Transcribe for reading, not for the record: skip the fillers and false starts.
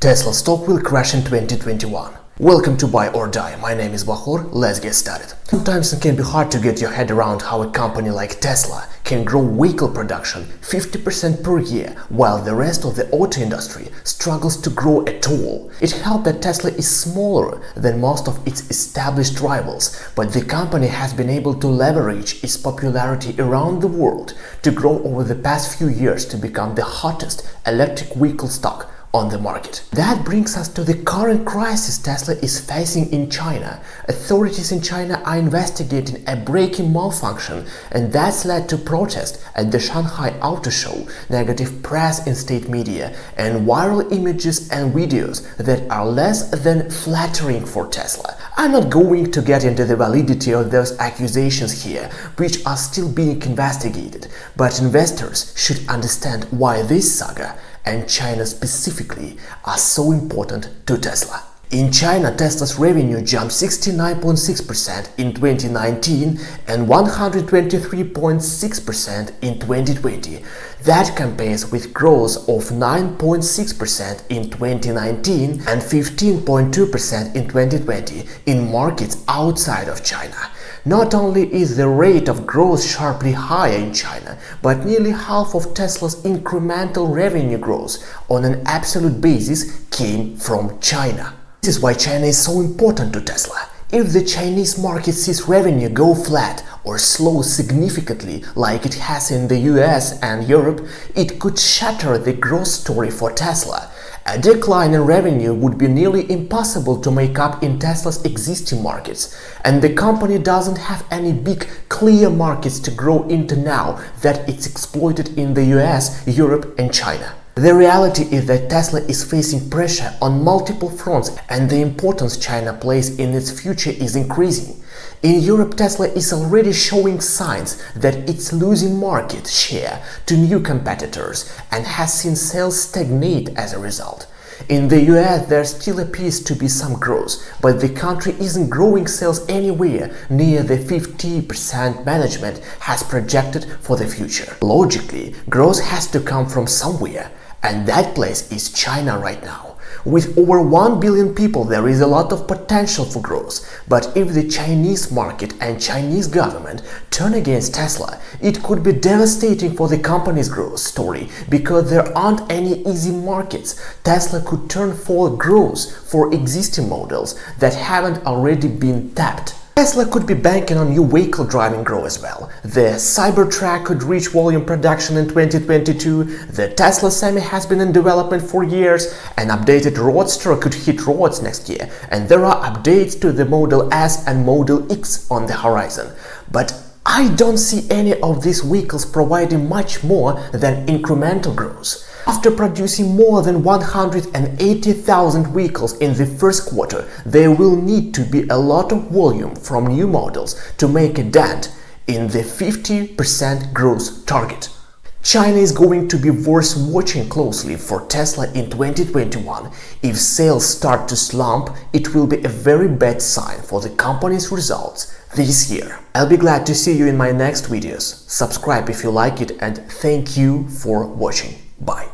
Tesla stock will crash in 2021. Welcome to Buy or Die. My name is Bahor. Let's get started. Sometimes it can be hard to get your head around how a company like Tesla can grow vehicle production 50% per year while the rest of the auto industry struggles to grow at all. It helps that Tesla is smaller than most of its established rivals, but the company has been able to leverage its popularity around the world to grow over the past few years to become the hottest electric vehicle stock on the market. That brings us to the current crisis Tesla is facing in China. Authorities in China are investigating a braking malfunction, and that's led to protests at the Shanghai Auto Show, negative press in state media, and viral images and videos that are less than flattering for Tesla. I'm not going to get into the validity of those accusations here, which are still being investigated, but investors should understand why this saga and China specifically are so important to Tesla. In China, Tesla's revenue jumped 69.6% in 2019 and 123.6% in 2020. That compares with growth of 9.6% in 2019 and 15.2% in 2020 in markets outside of China. Not only is the rate of growth sharply higher in China, but nearly half of Tesla's incremental revenue growth on an absolute basis came from China. This is why China is so important to Tesla. If the Chinese market sees revenue go flat or slow significantly like it has in the US and Europe, it could shatter the growth story for Tesla. A decline in revenue would be nearly impossible to make up in Tesla's existing markets, and the company doesn't have any big, clear markets to grow into now that it's exploited in the US, Europe and China. The reality is that Tesla is facing pressure on multiple fronts, and the importance China plays in its future is increasing. In Europe, Tesla is already showing signs that it's losing market share to new competitors and has seen sales stagnate as a result. In the US, there still appears to be some growth, but the country isn't growing sales anywhere near the 50% management has projected for the future. Logically, growth has to come from somewhere, and that place is China right now. With over 1 billion people, there is a lot of potential for growth, but if the Chinese market and Chinese government turn against Tesla, it could be devastating for the company's growth story because there aren't any easy markets. Tesla could turn for growth for existing models that haven't already been tapped. Tesla could be banking on new vehicle driving growth as well. The Cybertruck could reach volume production in 2022, the Tesla Semi has been in development for years, an updated Roadster could hit roads next year, and there are updates to the Model S and Model X on the horizon. But I don't see any of these vehicles providing much more than incremental growth. After producing more than 180,000 vehicles in the first quarter, there will need to be a lot of volume from new models to make a dent in the 50% growth target. China is going to be worth watching closely for Tesla in 2021. If sales start to slump, it will be a very bad sign for the company's results this year. I'll be glad to see you in my next videos. Subscribe if you like it, and thank you for watching. Bye.